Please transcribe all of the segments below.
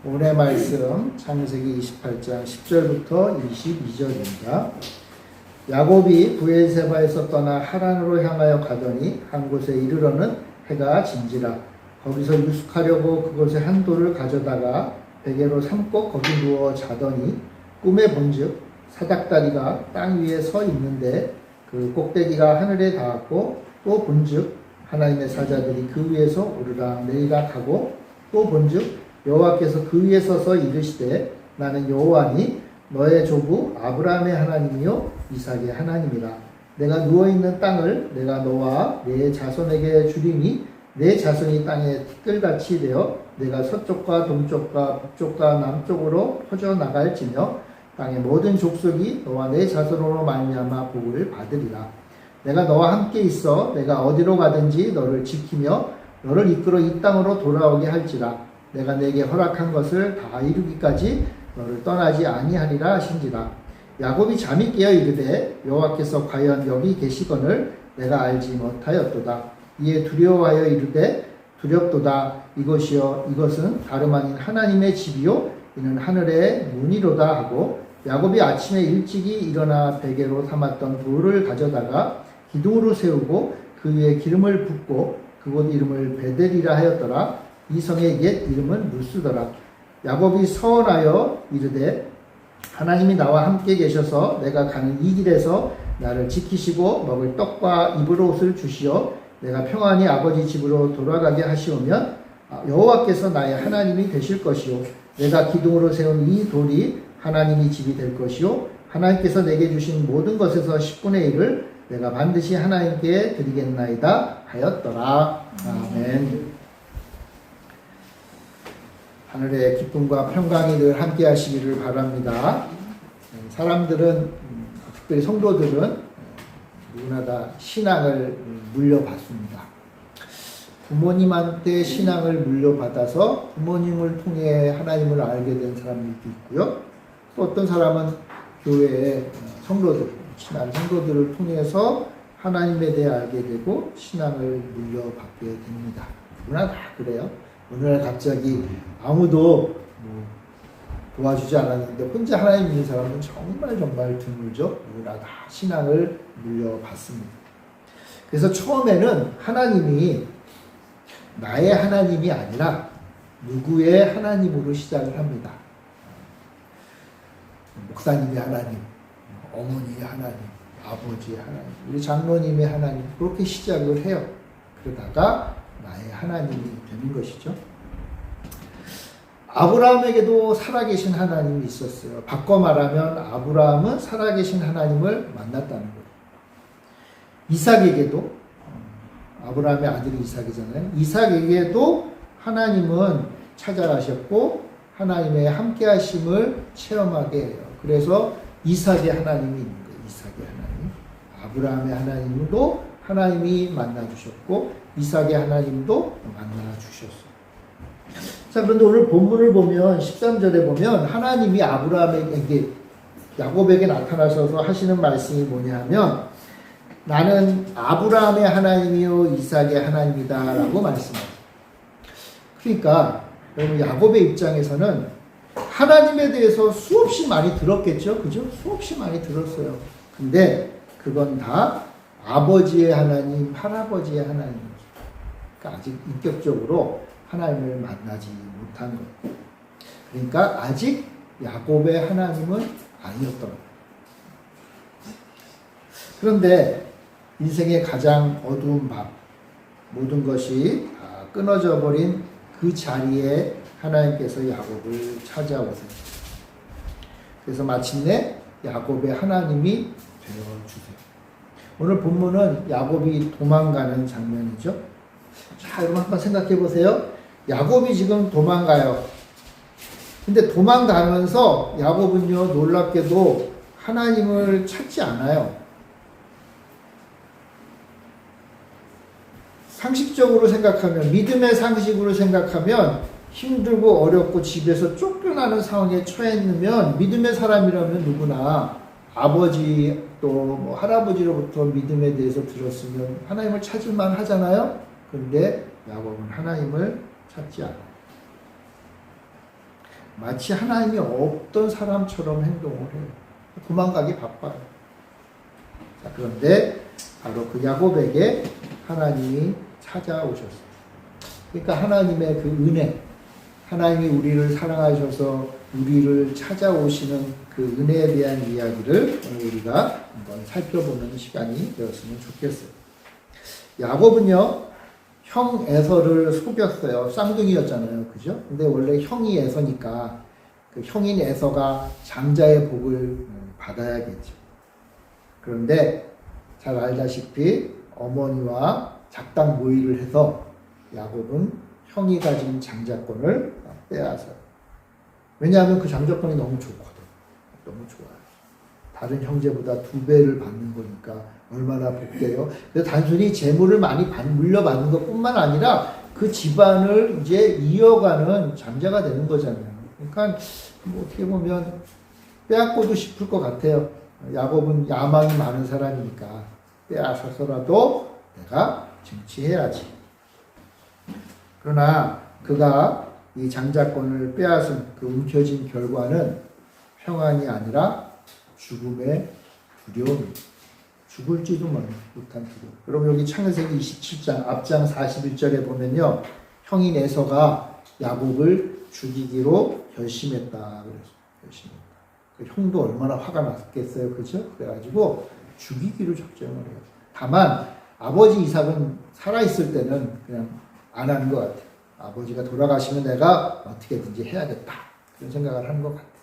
오늘의 말씀 창세기 28장 10절부터 22절입니다. 야곱이 브엘세바에서 떠나 하란으로 향하여 가더니 한 곳에 이르러는 해가 진지라. 거기서 유숙하려고 그곳에 한 돌을 가져다가 베개로 삼고 거기 누워 자더니 꿈에 본즉 사닥다리가 땅 위에 서 있는데 그 꼭대기가 하늘에 닿았고, 또 본즉 하나님의 사자들이 그 위에서 오르락 내리락 하고, 또 본즉 여호와께서 그 위에 서서 이르시되 나는 여호와니 너의 조부 아브라함의 하나님이요 이삭의 하나님이라. 내가 누워있는 땅을 내가 너와 내 자손에게 주리니 내 자손이 땅에 티끌같이 되어 내가 서쪽과 동쪽과 북쪽과 남쪽으로 퍼져나갈지며 땅의 모든 족속이 너와 내 자손으로 말미암아 복을 받으리라. 내가 너와 함께 있어 내가 어디로 가든지 너를 지키며 너를 이끌어 이 땅으로 돌아오게 할지라. 내가 내게 허락한 것을 다 이루기까지 너를 떠나지 아니하리라 하신지라. 야곱이 잠이 깨어 이르되 여호와께서 과연 여기 계시거늘 내가 알지 못하였도다. 이에 두려워하여 이르되 두렵도다. 이것이요 이것은 다름 아닌 하나님의 집이요 이는 하늘의 문이로다 하고, 야곱이 아침에 일찍이 일어나 베개로 삼았던 돌을 가져다가 기둥으로 세우고 그 위에 기름을 붓고 그곳 이름을 베델이라 하였더라. 이 성의 옛 이름은 루스더라. 야곱이 서원하여 이르되 하나님이 나와 함께 계셔서 내가 가는 이 길에서 나를 지키시고 먹을 떡과 입을 옷을 주시어 내가 평안히 아버지 집으로 돌아가게 하시오면 여호와께서 나의 하나님이 되실 것이요 내가 기둥으로 세운 이 돌이 하나님이 집이 될 것이요 하나님께서 내게 주신 모든 것에서 10분의 1을 내가 반드시 하나님께 드리겠나이다 하였더라. 아멘. 하늘의 기쁨과 평강이 늘 함께 하시기를 바랍니다. 사람들은, 특별히 성도들은 누구나 다 신앙을 물려받습니다. 부모님한테 신앙을 물려받아서 부모님을 통해 하나님을 알게 된 사람들도 있고요. 또 어떤 사람은 교회의 성도들, 친한 성도들을 통해서 하나님에 대해 알게 되고 신앙을 물려받게 됩니다. 누구나 다 그래요. 어느 날 갑자기 아무도 도와주지 않았는데 혼자 하나님 믿는 사람은 정말 드물죠. 누구나 다 신앙을 물려받습니다. 그래서 처음에는 하나님이 나의 하나님이 아니라 누구의 하나님으로 시작을 합니다. 목사님의 하나님, 어머니의 하나님, 아버지의 하나님, 우리 장로님의 하나님, 그렇게 시작을 해요. 그러다가 나의 하나님이 되는 것이죠. 아브라함에게도 살아계신 하나님이 있었어요. 바꿔 말하면 아브라함은 살아계신 하나님을 만났다는 거예요. 이삭에게도, 아브라함의 아들이 이삭이잖아요. 이삭에게도 하나님은 찾아가셨고 하나님의 함께 하심을 체험하게 해요. 그래서 이삭의 하나님이 있는 거예요. 이삭의 하나님. 아브라함의 하나님도 하나님이 만나주셨고 이삭의 하나님도 만나주셨어요. 자, 그런데 오늘 본문을 보면 13절에 보면 하나님이 아브라함에게, 야곱에게 나타나셔서 하시는 말씀이 뭐냐 하면 나는 아브라함의 하나님이요 이삭의 하나님이다 라고 말씀해요. 그러니까 여러분 야곱의 입장에서는 하나님에 대해서 수없이 많이 들었겠죠. 그죠? 수없이 많이 들었어요. 근데 그건 다 아버지의 하나님, 할아버지의 하나님. 그러니까 아직 인격적으로 하나님을 만나지 못한 거예요. 그러니까 아직 야곱의 하나님은 아니었던 거예요. 그런데 인생의 가장 어두운 밤, 모든 것이 끊어져 버린 그 자리에 하나님께서 야곱을 찾아오세요. 그래서 마침내 야곱의 하나님이 되어주세요. 오늘 본문은 야곱이 도망가는 장면이죠. 자, 여러분 한번 생각해 보세요. 야곱이 지금 도망가요. 근데 도망가면서 야곱은요, 놀랍게도 하나님을 찾지 않아요. 상식적으로 생각하면, 믿음의 상식으로 생각하면 힘들고 어렵고 집에서 쫓겨나는 상황에 처했으면 믿음의 사람이라면 누구나 아버지 또 뭐 할아버지로부터 믿음에 대해서 들었으면 하나님을 찾을만 하잖아요. 그런데 야곱은 하나님을 찾지 않아요. 마치 하나님이 없던 사람처럼 행동을 해요. 도망가기 바빠요. 자, 그런데 바로 그 야곱에게 하나님이 찾아오셨어요. 그러니까 하나님의 그 은혜, 하나님이 우리를 사랑하셔서 우리를 찾아오시는 그 은혜에 대한 이야기를 오늘 우리가 한번 살펴보는 시간이 되었으면 좋겠어요. 야곱은요, 형 에서를 속였어요. 쌍둥이였잖아요. 그죠? 근데 원래 형이 에서니까 그 형인 에서가 장자의 복을 받아야겠죠. 그런데 잘 알다시피 어머니와 작당 모의를 해서 야곱은 형이 가진 장자권을 빼앗아요. 왜냐하면 그 장자권이 너무 좋거든. 너무 좋아요. 다른 형제보다 2배를 받는 거니까 얼마나 복돼요. 그래서 단순히 재물을 많이 물려받는 것뿐만 아니라 그 집안을 이제 이어가는 장자가 되는 거잖아요. 그러니까 뭐 어떻게 보면 빼앗고도 싶을 것 같아요. 야곱은 야망이 많은 사람이니까 빼앗아서라도 내가 쟁취해야지. 그러나 그가 이 장자권을 빼앗은 그 움켜진 결과는 평안이 아니라 죽음의 두려움입니다. 죽을지도 못한 두려움. 여러분 여기 창세기 27장 앞장 41절에 보면요. 형인 에서가 야곱을 죽이기로 결심했다. 그래서 결심했다. 그 형도 얼마나 화가 났겠어요. 그죠? 그래가지고 죽이기로 작정을 해요. 다만 아버지 이삭은 살아있을 때는 그냥 안 하는 것 같아요. 아버지가 돌아가시면 내가 어떻게든지 해야겠다. 그런 생각을 하는 것 같아요.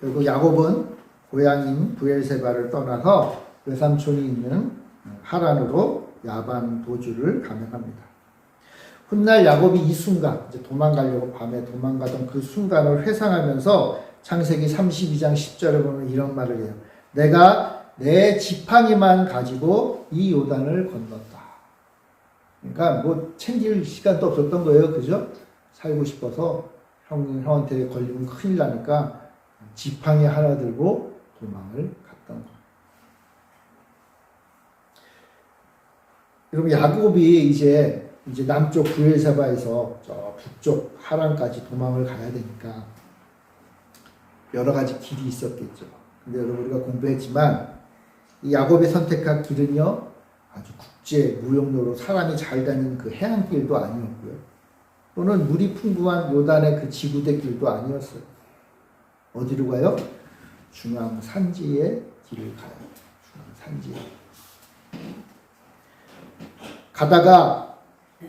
결국 야곱은 고향인 브엘세바를 떠나서 외삼촌이 있는 하란으로 야반 도주를 감행합니다. 훗날 야곱이 이 순간, 이제 도망가려고 밤에 도망가던 그 순간을 회상하면서 창세기 32장 10절에 보면 이런 말을 해요. 내가 내 지팡이만 가지고 이 요단을 건넜다. 그러니까 뭐 챙길 시간도 없었던 거예요. 그죠? 살고 싶어서 형한테 걸리면 큰일 나니까 지팡이 하나 들고 도망을 갔던 거예요. 여러분 야곱이 이제 남쪽 브엘세바에서 저 북쪽 하란까지 도망을 가야 되니까 여러 가지 길이 있었겠죠. 근데 여러분 우리가 공부했지만 이 야곱이 선택한 길은요 아주 국제 무역로로 사람이 잘 다니는 그 해안길도 아니었고요. 또는 물이 풍부한 요단의 그 지구대 길도 아니었어요. 어디로 가요? 중앙 산지의 길을 가요. 중앙 산지에. 가다가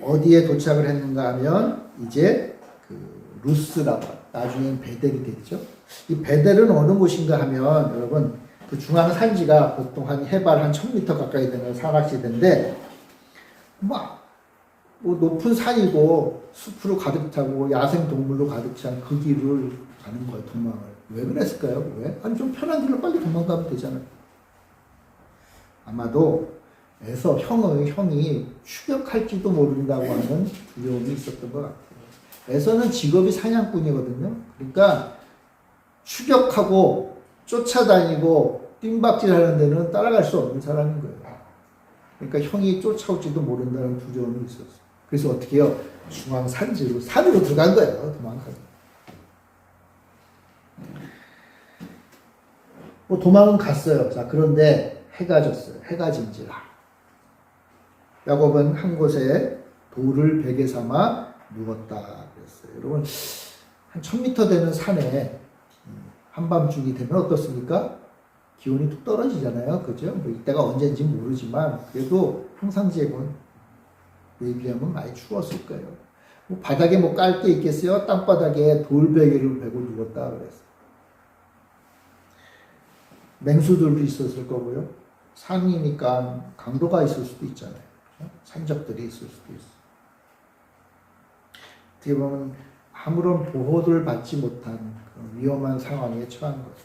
어디에 도착을 했는가 하면 이제 그 루스라고 나중엔 베델이 됐죠. 이 베델은 어느 곳인가 하면 여러분 그 중앙 산지가 보통 한 해발 한 1000m 가까이 되는 산악지대인데 막 뭐 높은 산이고 숲으로 가득 차고 야생 동물로 가득 찬 그 길을 가는 거예요. 도망을. 왜 그랬을까요? 왜? 아니 좀 편한 길로 빨리 도망가면 되잖아요. 아마도 에서 형이 추격할지도 모른다고 하는 두려움이 있었던 것 같아요. 에서는 직업이 사냥꾼이거든요. 그러니까 추격하고 쫓아다니고 뜀박질하는 데는 따라갈 수 없는 사람인 거예요. 그러니까 형이 쫓아올지도 모른다는 두려움이 있었어요. 그래서 어떻게 해요? 중앙 산지로 산으로 들어간 거예요. 도망가서. 뭐 도망은 갔어요. 자, 그런데 해가 졌어요. 해가 진지라. 야곱은 한 곳에 돌을 베개 삼아 누웠다 그랬어요. 여러분 한 1000m 되는 산에 한밤중이 되면 어떻습니까? 기온이 뚝 떨어지잖아요. 그죠? 뭐 이때가 언제인지 모르지만 그래도 평상시에는 비하면 많이 추웠을 거예요. 뭐 바닥에 뭐 깔 게 있겠어요? 땅바닥에 돌베개를 베고 누웠다 그랬어요. 맹수들도 있었을 거고요. 산이니까 강도가 있을 수도 있잖아요. 산적들이 있을 수도 있어요. 어떻게 보면 아무런 보호를 받지 못한 그런 위험한 상황에 처한 거죠.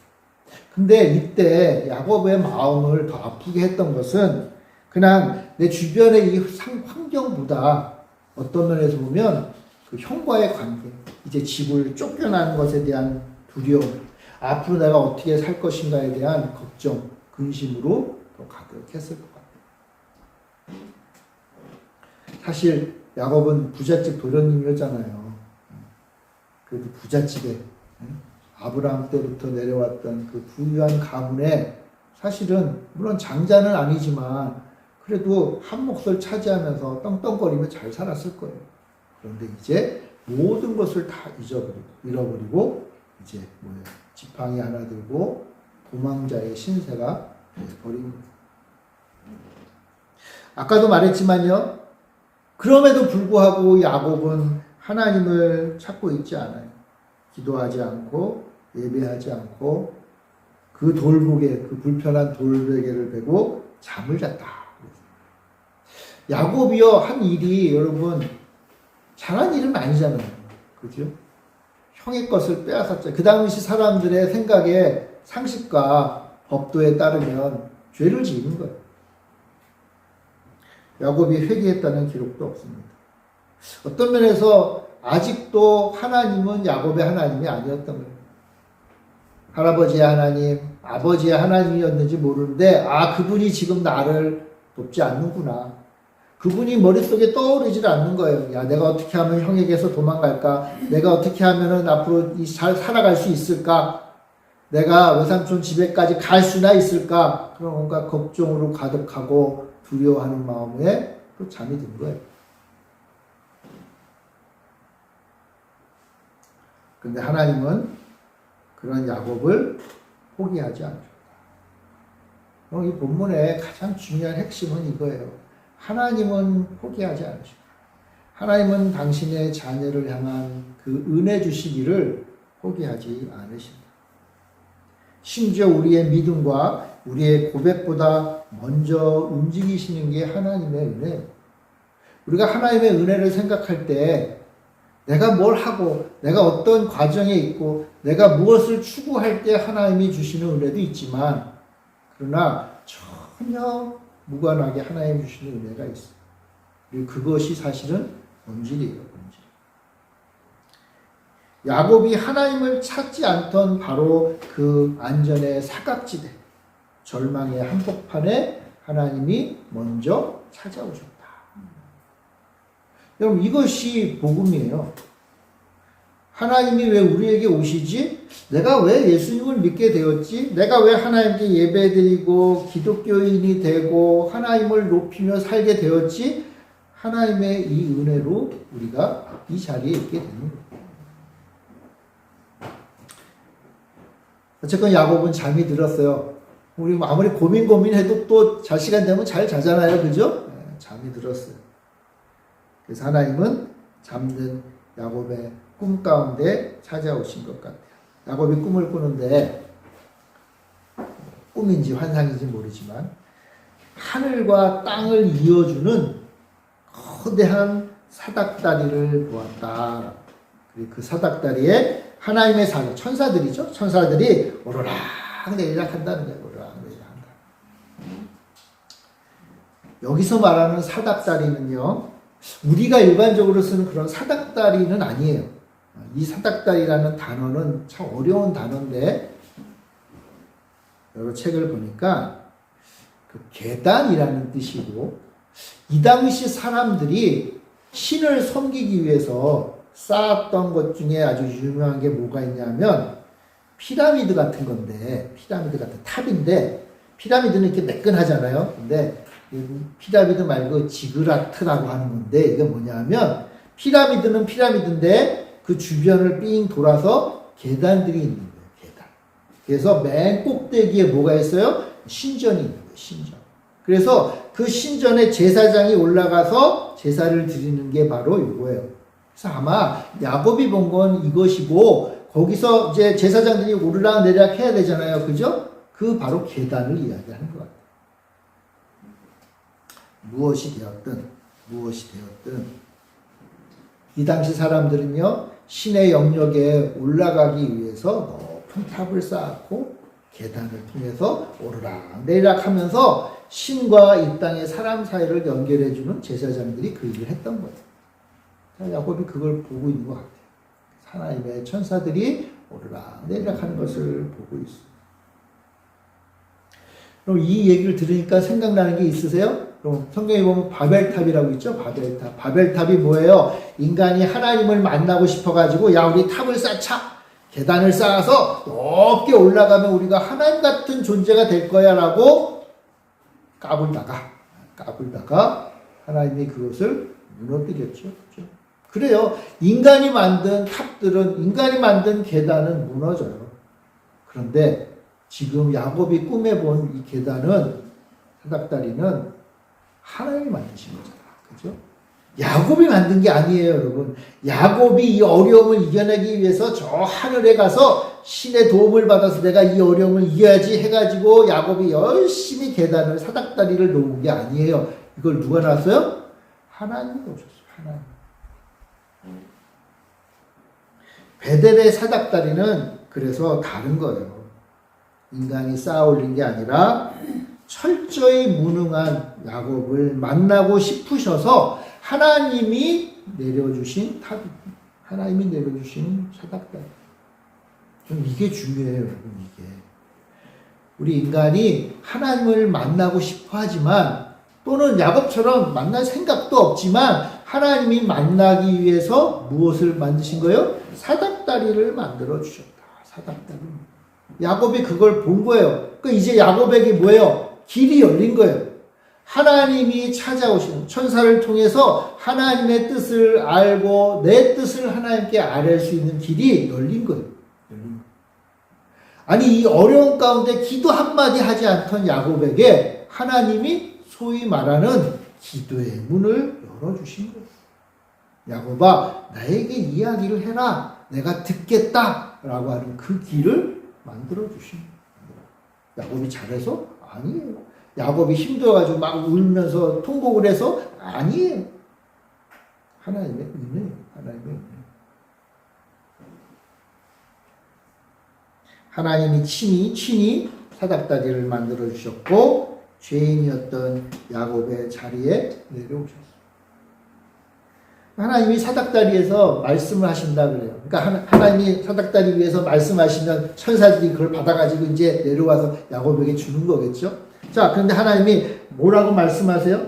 근데 이때 야곱의 마음을 더 아프게 했던 것은 그냥 내 주변의 이 환경보다 어떤 면에서 보면 그 형과의 관계, 이제 집을 쫓겨나는 것에 대한 두려움, 앞으로 내가 어떻게 살 것인가에 대한 걱정, 근심으로 더 가득했을 것 같아요. 사실 야곱은 부잣집 도련님이었잖아요. 그래도 부잣집에 아브라함 때부터 내려왔던 그 부유한 가문에 사실은 물론 장자는 아니지만 그래도 한 몫을 차지하면서 떵떵거리며 잘 살았을 거예요. 그런데 이제 모든 것을 다 잃어버리고 이제 뭐예요? 지팡이 하나 들고 도망자의 신세가 버립니다. 아까도 말했지만요. 그럼에도 불구하고 야곱은 하나님을 찾고 있지 않아요. 기도하지 않고 예배하지 않고 그 돌무게, 그 불편한 돌베개를 베고 잠을 잤다. 야곱이요 한 일이 여러분 잘한 일은 아니잖아요. 그죠? 형의 것을 빼앗았죠. 그 당시 사람들의 생각에 상식과 법도에 따르면 죄를 지은 거예요. 야곱이 회개했다는 기록도 없습니다. 어떤 면에서 아직도 하나님은 야곱의 하나님이 아니었던 거예요. 할아버지의 하나님, 아버지의 하나님이었는지 모르는데 그분이 지금 나를 돕지 않는구나. 그분이 머릿속에 떠오르질 않는 거예요. 야, 내가 어떻게 하면 형에게서 도망갈까? 내가 어떻게 하면은 앞으로 잘 살아갈 수 있을까? 내가 외삼촌 집에까지 갈 수나 있을까? 그런 뭔가 걱정으로 가득하고 두려워하는 마음에 또 잠이 든 거예요. 그런데 하나님은 그런 야곱을 포기하지 않습니다. 이 본문의 가장 중요한 핵심은 이거예요. 하나님은 포기하지 않으십니다. 하나님은 당신의 자녀를 향한 그 은혜 주시기를 포기하지 않으십니다. 심지어 우리의 믿음과 우리의 고백보다 먼저 움직이시는 게 하나님의 은혜예요. 우리가 하나님의 은혜를 생각할 때 내가 뭘 하고 내가 어떤 과정에 있고 내가 무엇을 추구할 때 하나님이 주시는 은혜도 있지만 그러나 전혀 무관하게 하나님 주시는 은혜가 있어요. 그리고 그것이 사실은 본질이에요. 본질. 야곱이 하나님을 찾지 않던 바로 그 안전의 사각지대, 절망의 한복판에 하나님이 먼저 찾아오셨다. 여러분 이것이 복음이에요. 하나님이 왜 우리에게 오시지? 내가 왜 예수님을 믿게 되었지? 내가 왜 하나님께 예배드리고 기독교인이 되고 하나님을 높이며 살게 되었지? 하나님의 이 은혜로 우리가 이 자리에 있게 되는 거예요. 어쨌건 야곱은 잠이 들었어요. 우리 아무리 고민해도 또 잘 시간 되면 잘 자잖아요. 그죠? 네, 잠이 들었어요. 그래서 하나님은 잠든 야곱의 꿈 가운데 찾아오신 것 같아요. 야곱이 꿈을 꾸는데 꿈인지 환상인지 모르지만 하늘과 땅을 이어주는 거대한 사닥다리를 보았다. 그리고 그 사닥다리에 하나님의 사람, 천사들이죠. 천사들이 오르락 내리락 한다는 거예요. 오르락 내리락 한다. 여기서 말하는 사닥다리는요. 우리가 일반적으로 쓰는 그런 사닥다리는 아니에요. 이 사닥다리라는 단어는 참 어려운 단어인데 여러 책을 보니까 그 계단이라는 뜻이고 이 당시 사람들이 신을 섬기기 위해서 쌓았던 것 중에 아주 유명한 게 뭐가 있냐면 피라미드 같은 건데 피라미드 같은 탑인데 피라미드는 이렇게 매끈하잖아요. 근데 피라미드 말고 지그라트라고 하는 건데 이게 뭐냐면 피라미드는 피라미드인데 그 주변을 삥 돌아서 계단들이 있는 거예요. 계단. 그래서 맨 꼭대기에 뭐가 있어요? 신전이 있는 거예요. 신전. 그래서 그 신전에 제사장이 올라가서 제사를 드리는 게 바로 이거예요. 그래서 아마 야곱이 본 건 이것이고 거기서 이제 제사장들이 오르락 내리락 해야 되잖아요. 그죠? 그 바로 계단을 이야기하는 것 같아요. 무엇이 되었든 이 당시 사람들은요. 신의 영역에 올라가기 위해서 높은 탑을 쌓았고 계단을 통해서 오르락 내리락 하면서 신과 이 땅의 사람 사이를 연결해주는 제사장들이 그 일을 했던 거예요. 야곱이 그걸 보고 있는 것 같아요. 하나님의 천사들이 오르락 내리락 하는 것을 보고 있어요. 그럼 이 얘기를 들으니까 생각나는 게 있으세요? 그럼 성경에 보면 바벨탑이라고 있죠? 바벨탑. 바벨탑이 뭐예요? 인간이 하나님을 만나고 싶어가지고, 야, 우리 탑을 쌓자. 계단을 쌓아서 높게 올라가면 우리가 하나님 같은 존재가 될 거야. 라고 까불다가 하나님이 그것을 무너뜨렸죠. 그렇죠? 그래요. 인간이 만든 탑들은, 인간이 만든 계단은 무너져요. 그런데 지금 야곱이 꿈에 본 이 계단은, 사닥다리는 하나님이 만드신 거잖아. 그죠? 야곱이 만든 게 아니에요, 여러분. 야곱이 이 어려움을 이겨내기 위해서 저 하늘에 가서 신의 도움을 받아서 내가 이 어려움을 이겨야지 해가지고 야곱이 열심히 계단을, 사닥다리를 놓은 게 아니에요. 이걸 누가 놨어요? 하나님이 놓으셨어요. 하나님. 베델의 사닥다리는 그래서 다른 거예요. 인간이 쌓아 올린 게 아니라 철저히 무능한 야곱을 만나고 싶으셔서 하나님이 내려주신 탑입니다. 하나님이 내려주신 사닥다리. 좀 이게 중요해요, 여러분, 이게. 우리 인간이 하나님을 만나고 싶어 하지만, 또는 야곱처럼 만날 생각도 없지만, 하나님이 만나기 위해서 무엇을 만드신 거예요? 사닥다리를 만들어 주셨다. 사닥다리. 야곱이 그걸 본 거예요. 그러니까 이제 야곱에게 뭐예요? 길이 열린 거예요. 하나님이 찾아오시는, 천사를 통해서 하나님의 뜻을 알고 내 뜻을 하나님께 아뢰 수 있는 길이 열린 거예요. 아니, 이 어려운 가운데 기도 한마디 하지 않던 야곱에게 하나님이 소위 말하는 기도의 문을 열어주신 거예요. 야곱아, 나에게 이야기를 해라. 내가 듣겠다. 라고 하는 그 길을 만들어주신 거예요. 야곱이 잘해서? 아니에요. 야곱이 힘들어가지고 막 울면서 통곡을 해서? 아니에요. 하나님의 은혜예요. 하나님의 은혜. 하나님이 친히 사닥다리를 만들어 주셨고, 죄인이었던 야곱의 자리에 내려오셨어요. 하나님이 사닥다리에서 말씀을 하신다 그래요. 그러니까 하나님이 사닥다리 위에서 말씀하시면 천사들이 그걸 받아가지고 이제 내려와서 야곱에게 주는 거겠죠. 자, 그런데 하나님이 뭐라고 말씀하세요?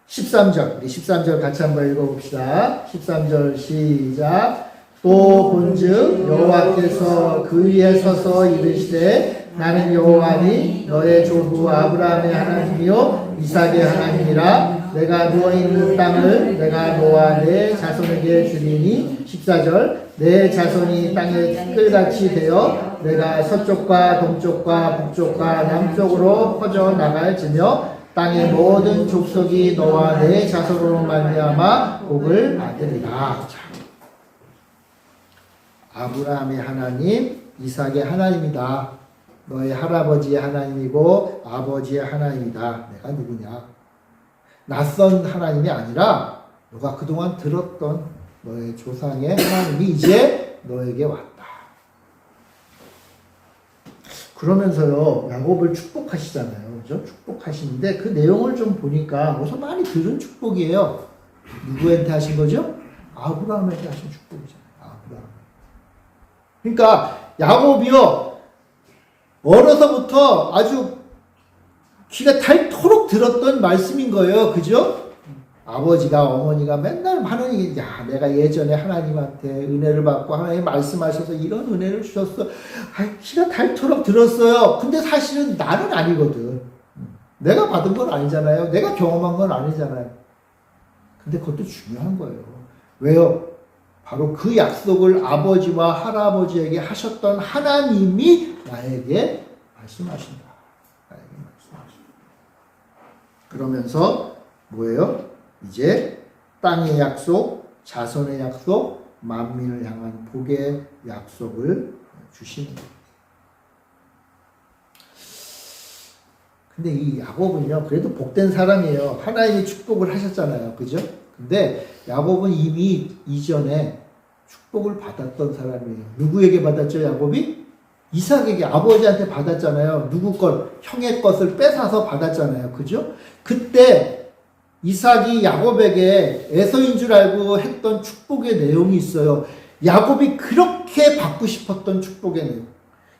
13절, 우리 13절 같이 한번 읽어봅시다. 13절 시작. 또 본즉 여호와께서 그 위에 서서 이르시되 나는 여호와니 너의 조부 아브라함의 하나님이요 이삭의 하나님이라. 내가 누워있는 땅을 내가 너와 내 자손에게 주리니. 14절. 내 자손이 땅에 뜰같이 되어 내가 서쪽과 동쪽과 북쪽과 남쪽으로 퍼져 나갈지며 땅의 모든 족속이 너와 내 자손으로 말미암아 복을 받으리라. 아브라함의 하나님, 이삭의 하나님이다. 너의 할아버지의 하나님이고 아버지의 하나님이다. 내가 누구냐? 낯선 하나님이 아니라 너가 그동안 들었던 너의 조상의 하나님이 이제 너에게 왔다. 그러면서요, 야곱을 축복하시잖아요. 그죠? 축복하시는데 그 내용을 좀 보니까 어디서 많이 들은 축복이에요. 누구한테 하신 거죠? 아브라함한테 하신 축복이잖아요. 아브라함. 그러니까 야곱이요, 어려서부터 아주 귀가 닳도록 들었던 말씀인 거예요. 그죠? 아버지가, 어머니가 맨날 하나님, 야, 내가 예전에 하나님한테 은혜를 받고 하나님 말씀하셔서 이런 은혜를 주셨어. 귀가 닳도록 들었어요. 근데 사실은 나는 아니거든. 내가 받은 건 아니잖아요. 내가 경험한 건 아니잖아요. 근데 그것도 중요한 거예요. 왜요? 바로 그 약속을 아버지와 할아버지에게 하셨던 하나님이 나에게 말씀하신다. 나에게 말씀하신다. 그러면서 뭐예요? 이제 땅의 약속, 자손의 약속, 만민을 향한 복의 약속을 주시는 거예요. 근데 이 야곱은요, 그래도 복된 사람이에요. 하나님이 축복을 하셨잖아요. 그죠? 근데 야곱은 이미 이전에 축복을 받았던 사람이에요. 누구에게 받았죠, 야곱이? 이삭에게, 아버지한테 받았잖아요. 누구 것, 형의 것을 뺏어서 받았잖아요. 그죠? 그때 이삭이 야곱에게 에서인 줄 알고 했던 축복의 내용이 있어요. 야곱이 그렇게 받고 싶었던 축복의 내용.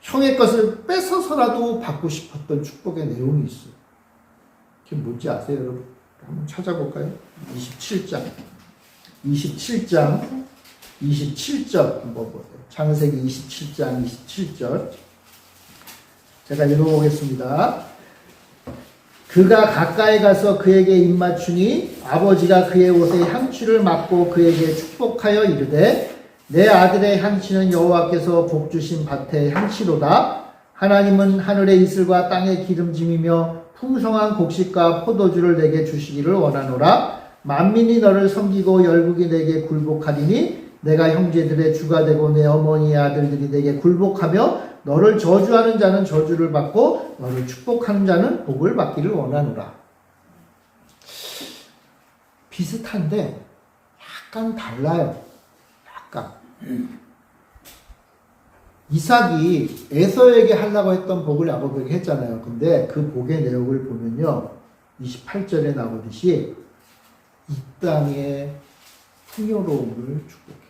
형의 것을 뺏어서라도 받고 싶었던 축복의 내용이 있어요. 그게 뭔지 아세요, 여러분? 한번 찾아볼까요? 27장. 27절 한번 보세요. 창세기 27장 27절. 제가 읽어보겠습니다. 그가 가까이 가서 그에게 입맞추니 아버지가 그의 옷에 향취를 맡고 그에게 축복하여 이르되 내 아들의 향취는 여호와께서 복주신 밭의 향취로다. 하나님은 하늘의 이슬과 땅의 기름짐이며 풍성한 곡식과 포도주를 내게 주시기를 원하노라. 만민이 너를 섬기고 열국이 내게 굴복하리니 내가 형제들의 주가 되고 내 어머니의 아들들이 내게 굴복하며 너를 저주하는 자는 저주를 받고 너를 축복하는 자는 복을 받기를 원하노라. 비슷한데 약간 달라요. 약간. 이삭이 에서에게 하려고 했던 복을 야곱에게 했잖아요. 근데 그 복의 내용을 보면요. 28절에 나오듯이 이 땅의 풍요로움을 축복해요.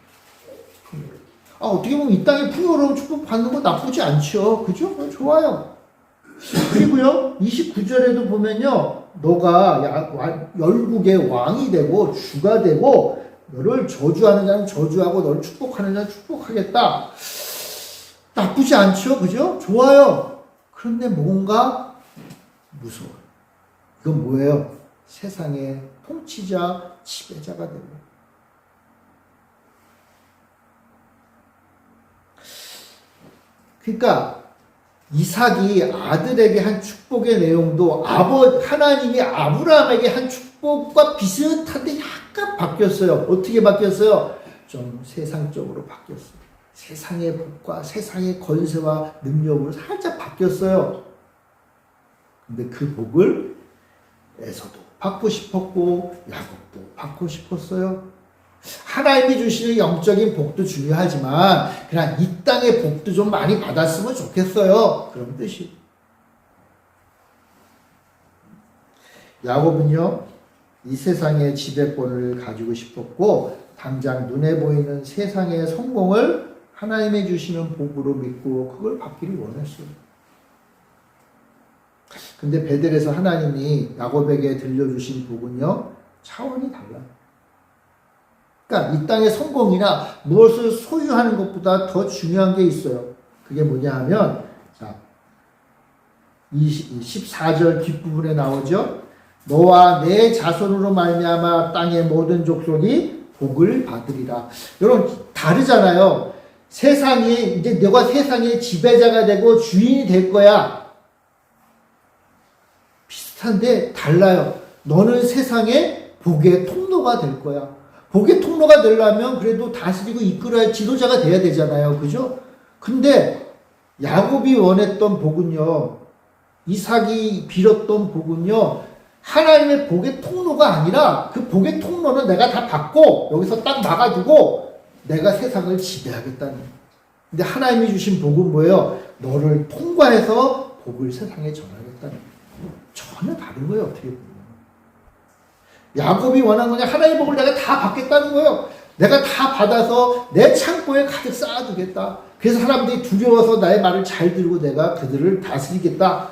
어떻게 보면 이 땅의 풍요로움 축복받는 거 나쁘지 않죠. 그죠? 좋아요. 그리고요, 29절에도 보면요, 너가 열국의 왕이 되고 주가 되고 너를 저주하는 자는 저주하고 너를 축복하는 자는 축복하겠다. 나쁘지 않죠? 그죠? 좋아요. 그런데 뭔가 무서워요. 이건 뭐예요? 세상의 통치자, 지배자가 되고. 그러니까 이삭이 아들에게 한 축복의 내용도 하나님이 아브라함에게 한 축복과 비슷한데 약간 바뀌었어요. 어떻게 바뀌었어요? 좀 세상적으로 바뀌었어요. 세상의 복과 세상의 권세와 능력으로 살짝 바뀌었어요. 근데 그 복을 에서도 받고 싶었고 야곱도 받고 싶었어요. 하나님이 주시는 영적인 복도 중요하지만 그냥 이 땅의 복도 좀 많이 받았으면 좋겠어요. 그런 뜻이. 야곱은요, 이 세상의 지배권을 가지고 싶었고 당장 눈에 보이는 세상의 성공을 하나님이 주시는 복으로 믿고 그걸 받기를 원했어요. 근데 베델에서 하나님이 야곱에게 들려주신 복은요, 차원이 달라요. 그러니까 이 땅의 성공이나 무엇을 소유하는 것보다 더 중요한 게 있어요. 그게 뭐냐 하면, 자, 14절 뒷부분에 나오죠. 너와 내 자손으로 말미암아 땅의 모든 족속이 복을 받으리라. 여러분, 다르잖아요. 이제 너가 세상의 지배자가 되고 주인이 될 거야. 비슷한데 달라요. 너는 세상의 복의 통로가 될 거야. 복의 통로가 되려면 그래도 다스리고 이끌어야 지도자가 돼야 되잖아요. 그죠? 근데 야곱이 원했던 복은요, 이삭이 빌었던 복은요, 하나님의 복의 통로가 아니라 그 복의 통로는 내가 다 받고 여기서 딱 막아두고 내가 세상을 지배하겠다는 거예요. 근데 하나님이 주신 복은 뭐예요? 너를 통과해서 복을 세상에 전하겠다는 거예요. 전혀 다른 거예요. 어떻게 보면. 야곱이 원한 거냐? 하나님의 복을 내가 다 받겠다는 거예요. 내가 다 받아서 내 창고에 가득 쌓아두겠다. 그래서 사람들이 두려워서 나의 말을 잘 들고 내가 그들을 다스리겠다.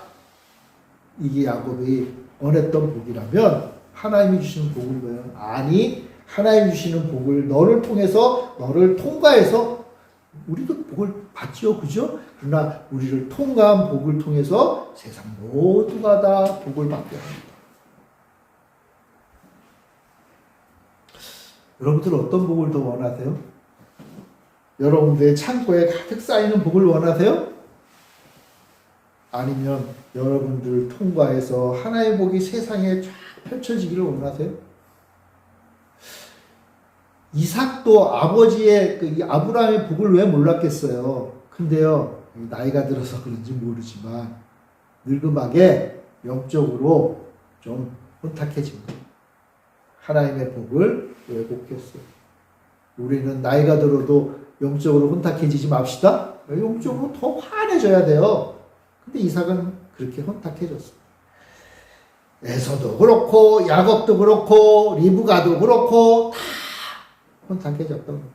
이게 야곱이 원했던 복이라면 하나님이 주시는 복은 뭐예요? 아니, 하나님이 주시는 복을 너를 통해서 너를 통과해서 우리도 복을 받죠. 그죠? 그러나 우리를 통과한 복을 통해서 세상 모두가 다 복을 받게 합니다. 여러분들 어떤 복을 더 원하세요? 여러분들의 창고에 가득 쌓이는 복을 원하세요? 아니면 여러분들을 통과해서 하나의 복이 세상에 쫙 펼쳐지기를 원하세요? 이삭도 아버지의 이 아브라함의 복을 왜 몰랐겠어요? 근데요, 나이가 들어서 그런지 모르지만 늙음하게 영적으로 좀 혼탁해진 거예요. 하나님의 복을 왜곡했어요. 우리는 나이가 들어도 영적으로 혼탁해지지 맙시다. 영적으로 더 환해져야 돼요. 근데 이삭은 그렇게 혼탁해졌어요. 에서도 그렇고 야곱도 그렇고 리브가도 그렇고 다 혼탁해졌던 거예요.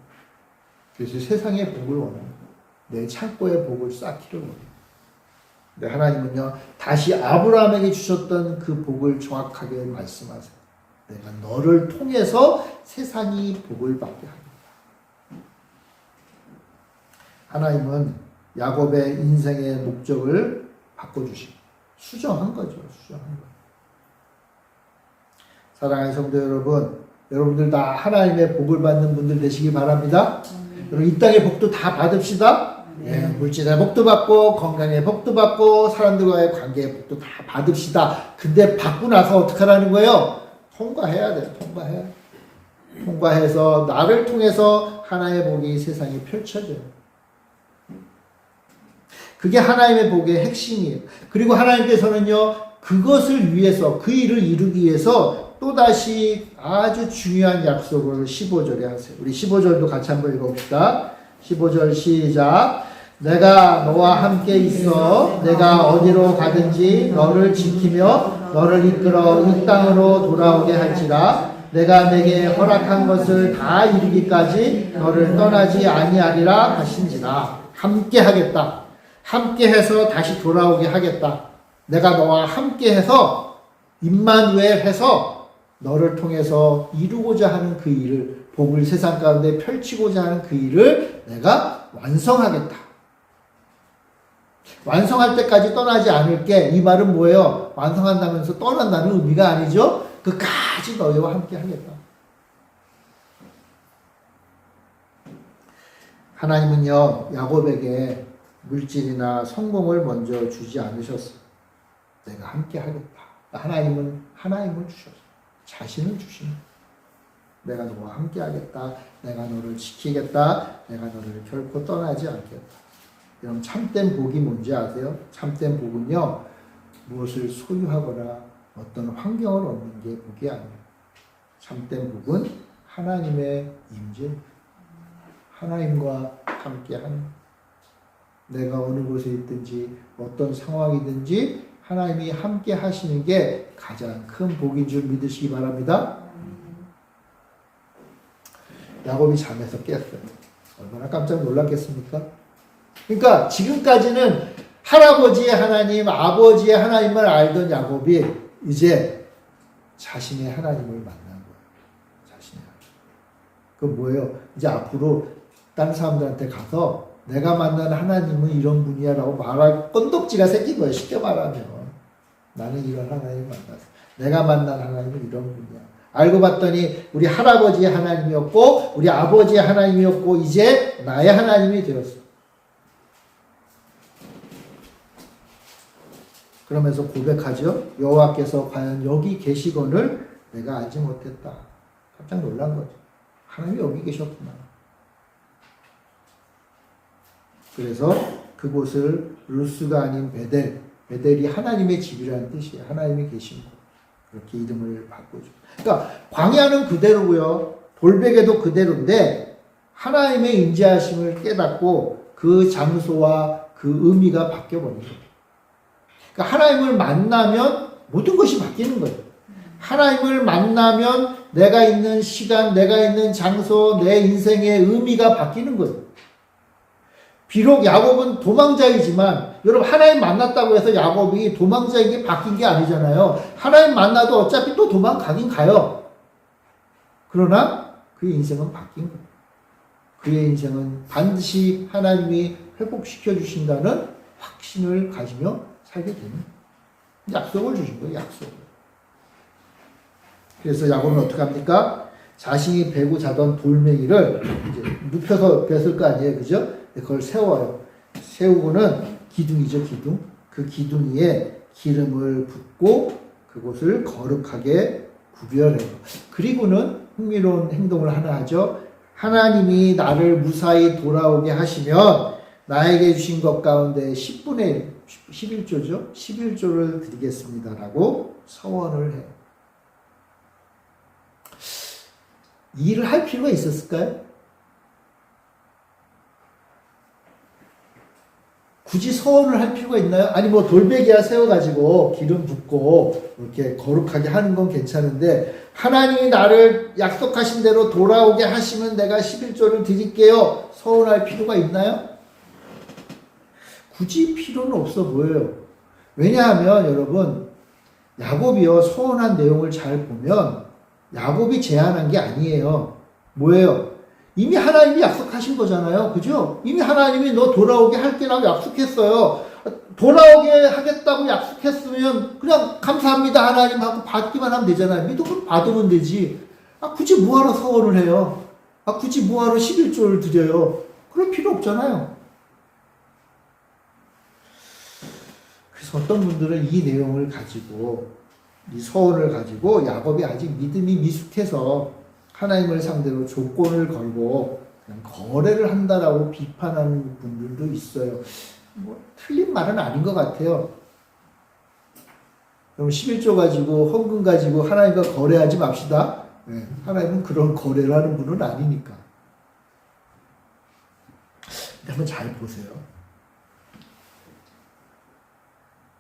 그래서 세상의 복을 원해요. 내 창고의 복을 쌓기를 원해요. 근데 하나님은요, 다시 아브라함에게 주셨던 그 복을 정확하게 말씀하세요. 내가 너를 통해서 세상이 복을 받게 하겠다. 하나님은 야곱의 인생의 목적을 바꿔주시고 수정한 거죠. 수정한 거. 사랑하는 성도 여러분, 여러분들 다 하나님의 복을 받는 분들 되시기 바랍니다. 여러분 이 땅의 복도 다 받읍시다. 예, 물질의 복도 받고 건강의 복도 받고 사람들과의 관계의 복도 다 받읍시다. 근데 받고 나서 어떻게 하라는 거예요? 통과해야 돼요. 통과해서 나를 통해서 하나의 복이 세상에 펼쳐져요. 그게 하나님의 복의 핵심이에요. 그리고 하나님께서는요, 그것을 위해서, 그 일을 이루기 위해서 또다시 아주 중요한 약속을 15절에 하세요. 우리 15절도 같이 한번 읽어봅시다. 15절 시작. 내가 너와 함께 있어 내가 어디로 가든지 너를 지키며 너를 이끌어 이 땅으로 돌아오게 할지라. 내가 내게 허락한 것을 다 이루기까지 너를 떠나지 아니하리라 하신지라. 함께 하겠다. 함께 해서 다시 돌아오게 하겠다. 내가 너와 함께 해서 임마누엘 해서 너를 통해서 이루고자 하는 그 일을, 복을 세상 가운데 펼치고자 하는 그 일을 내가 완성하겠다. 완성할 때까지 떠나지 않을게. 이 말은 뭐예요? 완성한다면서 떠난다는 의미가 아니죠. 끝까지 너희와 함께 하겠다. 하나님은요, 야곱에게 물질이나 성공을 먼저 주지 않으셨어요. 내가 함께 하겠다. 하나님을 주셨어요. 자신을 주십니다. 내가 너와 함께 하겠다. 내가 너를 지키겠다. 내가 너를 결코 떠나지 않겠다. 여러분 참된 복이 뭔지 아세요? 참된 복은요, 무엇을 소유하거나 어떤 환경을 얻는 게 복이 아니에요. 참된 복은 하나님의 임재, 하나님과 함께하는, 내가 어느 곳에 있든지 어떤 상황이든지 하나님이 함께 하시는 게 가장 큰 복인 줄 믿으시기 바랍니다. 야곱이 잠에서 깼어요. 얼마나 깜짝 놀랐겠습니까? 그러니까 지금까지는 할아버지의 하나님, 아버지의 하나님을 알던 야곱이 이제 자신의 하나님을 만난 거예요. 자신의 하나님. 그 뭐예요? 이제 앞으로 다른 사람들한테 가서 내가 만난 하나님은 이런 분이야 라고 말할 건덕지가 생긴 거예요. 쉽게 말하면. 나는 이런 하나님을 만났어. 내가 만난 하나님은 이런 분이야. 알고 봤더니 우리 할아버지의 하나님이었고 우리 아버지의 하나님이었고 이제 나의 하나님이 되었어. 그러면서 고백하죠. 여호와께서 과연 여기 계시거늘 내가 알지 못했다. 깜짝 놀란 거죠. 하나님이 여기 계셨구나. 그래서 그곳을 루스가 아닌 베델이 하나님의 집이라는 뜻이에요. 하나님이 계신 곳. 그렇게 이름을 바꾸죠. 그러니까 광야는 그대로고요. 돌베개도 그대로인데 하나님의 인자하심을 깨닫고 그 장소와 그 의미가 바뀌어버린 거예요. 그러니까 하나님을 만나면 모든 것이 바뀌는 거예요. 하나님을 만나면 내가 있는 시간, 내가 있는 장소, 내 인생의 의미가 바뀌는 거예요. 비록 야곱은 도망자이지만 여러분 하나님 만났다고 해서 야곱이 도망자에게 바뀐 게 아니잖아요. 하나님 만나도 어차피 또 도망가긴 가요. 그러나 그의 인생은 바뀐 거예요. 그의 인생은 반드시 하나님이 회복시켜 주신다는 확신을 가지며 살게 되는 약속을 주신 거예요. 약속을. 그래서 야곱은 어떻게 합니까? 자신이 베고 자던 돌멩이를 이제 눕혀서 bes을 거 아니에요. 그죠? 그걸 세워요. 세우고는 기둥이죠. 기둥. 그 기둥 위에 기름을 붓고 그곳을 거룩하게 구별해요. 그리고는 흥미로운 행동을 하나 하죠. 하나님이 나를 무사히 돌아오게 하시면 나에게 주신 것 가운데 10분의 1, 11조죠. 11조를 드리겠습니다. 라고 서원을 해요. 이 일을 할 필요가 있었을까요? 굳이 서원을 할 필요가 있나요? 아니 뭐 돌베개야 세워가지고 기름 붓고 이렇게 거룩하게 하는 건 괜찮은데 하나님이 나를 약속하신 대로 돌아오게 하시면 내가 11조를 드릴게요. 서원할 필요가 있나요? 굳이 필요는 없어 보여요. 왜냐하면 여러분 야곱이요 서원한 내용을 잘 보면 야곱이 제안한 게 아니에요. 뭐예요? 이미 하나님이 약속하신 거잖아요. 그죠? 이미 하나님이 너 돌아오게 할게라고 약속했어요. 돌아오게 하겠다고 약속했으면 그냥 감사합니다 하나님 하고 받기만 하면 되잖아요. 믿음으로 받으면 되지. 굳이 뭐하러 서원을 해요? 굳이 뭐하러 11조를 드려요? 그럴 필요 없잖아요. 그래서 어떤 분들은 이 내용을 가지고 이 서원을 가지고 야곱이 아직 믿음이 미숙해서 하나님을 상대로 조건을 걸고 그냥 거래를 한다라고 비판하는 분들도 있어요. 뭐 틀린 말은 아닌 것 같아요. 그럼 11조 가지고 헌금 가지고 하나님과 거래하지 맙시다. 네, 하나님은 그런 거래를 하는 분은 아니니까. 한번 잘 보세요.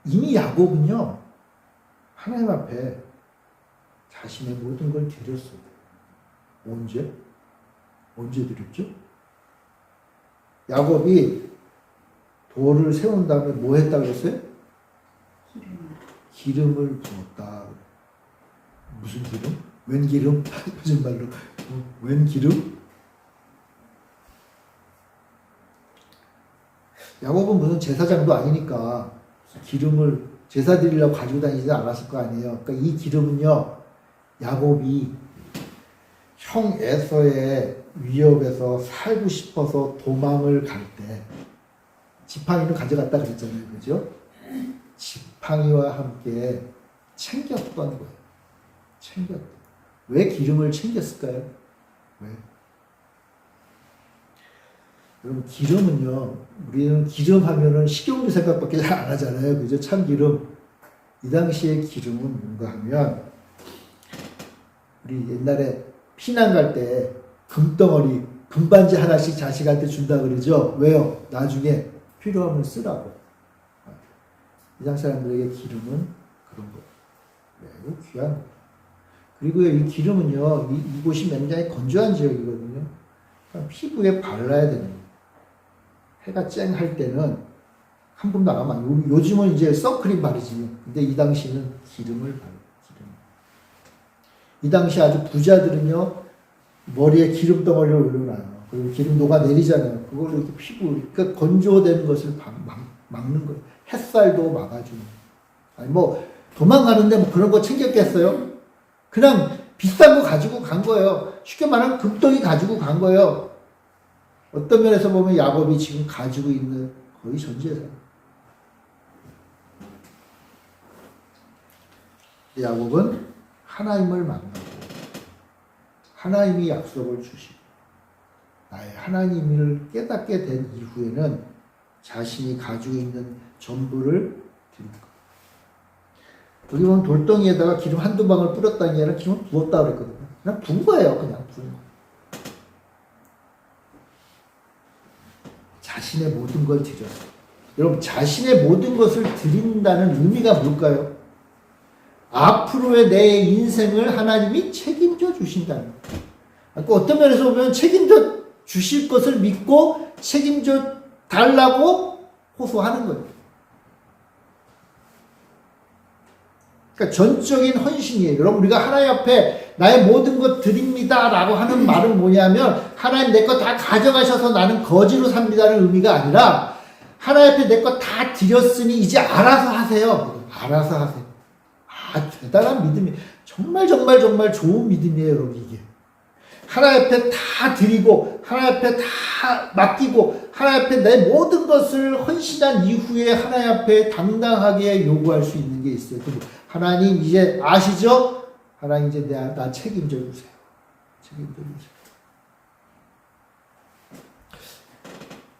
이미 야곱은요 하나님 앞에 자신의 모든 걸 드렸어요. 언제? 언제 드렸죠? 야곱이 돌을 세운 다음에 뭐 했다 그랬어요? 기름을 부었다. 무슨 기름? 웬 기름? 무슨 말로? 웬 기름? 야곱은 무슨 제사장도 아니니까 기름을 제사 드리려고 가지고 다니지 않았을 거 아니에요. 그러니까 이 기름은요, 야곱이 형 에서의 위협에서 살고 싶어서 도망을 갈 때 지팡이를 가져갔다 그랬잖아요. 그죠? 지팡이와 함께 챙겼던 거예요. 챙겼던. 왜 기름을 챙겼을까요? 왜? 여러분, 기름은요, 우리는 기름 하면은 식용유 생각밖에 잘 안 하잖아요. 그죠? 참기름. 이 당시에 기름은 뭔가 하면, 우리 옛날에 피난 갈 때 금덩어리, 금반지 하나씩 자식한테 준다 그러죠? 왜요? 나중에 필요하면 쓰라고. 이 당시 사람들에게 기름은 그런 거. 매우 귀한 거. 그리고 이 기름은요, 이곳이 굉장히 건조한 지역이거든요. 그러니까 피부에 발라야 되는 거예요. 해가 쨍할 때는 한 번 나가면, 요즘은 이제 선크림 바르지. 근데 이 당시는 기름을 바르고, 기름. 이 당시 아주 부자들은요, 머리에 기름 덩어리를 올려놔요. 그리고 기름 녹아내리잖아요. 그걸로 이렇게 피부, 그러니까 건조된 것을 막는 거예요. 햇살도 막아주는. 아니, 뭐, 도망가는데 뭐 그런 거 챙겼겠어요? 그냥 비싼 거 가지고 간 거예요. 쉽게 말하면 금덩이 가지고 간 거예요. 어떤 면에서 보면 야곱이 지금 가지고 있는 거의 전 재산. 야곱은 하나님을 만나고 하나님이 약속을 주시고 나의 하나님을 깨닫게 된 이후에는 자신이 가지고 있는 전부를 드릴 거예요. 여기 보면 돌덩이에다가 기름 한두 방울 뿌렸다는 게 아니라 기름을 부었다 그랬거든요. 그냥 부은 거예요. 그냥 부은 거. 자신의 모든 걸 드렸어요. 여러분, 자신의 모든 것을 드린다는 의미가 뭘까요? 앞으로의 내 인생을 하나님이 책임져 주신다는 거예요. 그러니까 어떤 면에서 보면 책임져 주실 것을 믿고 책임져 달라고 호소하는 거예요. 그러니까 전적인 헌신이에요. 여러분, 우리가 하나님 앞에 나의 모든 것 드립니다 라고 하는 말은 뭐냐면, 하나님 내 것 다 가져가셔서 나는 거지로 삽니다는 의미가 아니라, 하나님 앞에 내 것 다 드렸으니 이제 알아서 하세요. 알아서 하세요. 대단한 믿음이, 정말 좋은 믿음이에요, 여러분, 이게. 하나님 앞에 다 드리고, 하나님 앞에 다 맡기고, 하나님 앞에 내 모든 것을 헌신한 이후에 하나님 앞에 당당하게 요구할 수 있는 게 있어요. 하나님 이제 아시죠? 하나님 이제 나 책임져 주세요. 책임져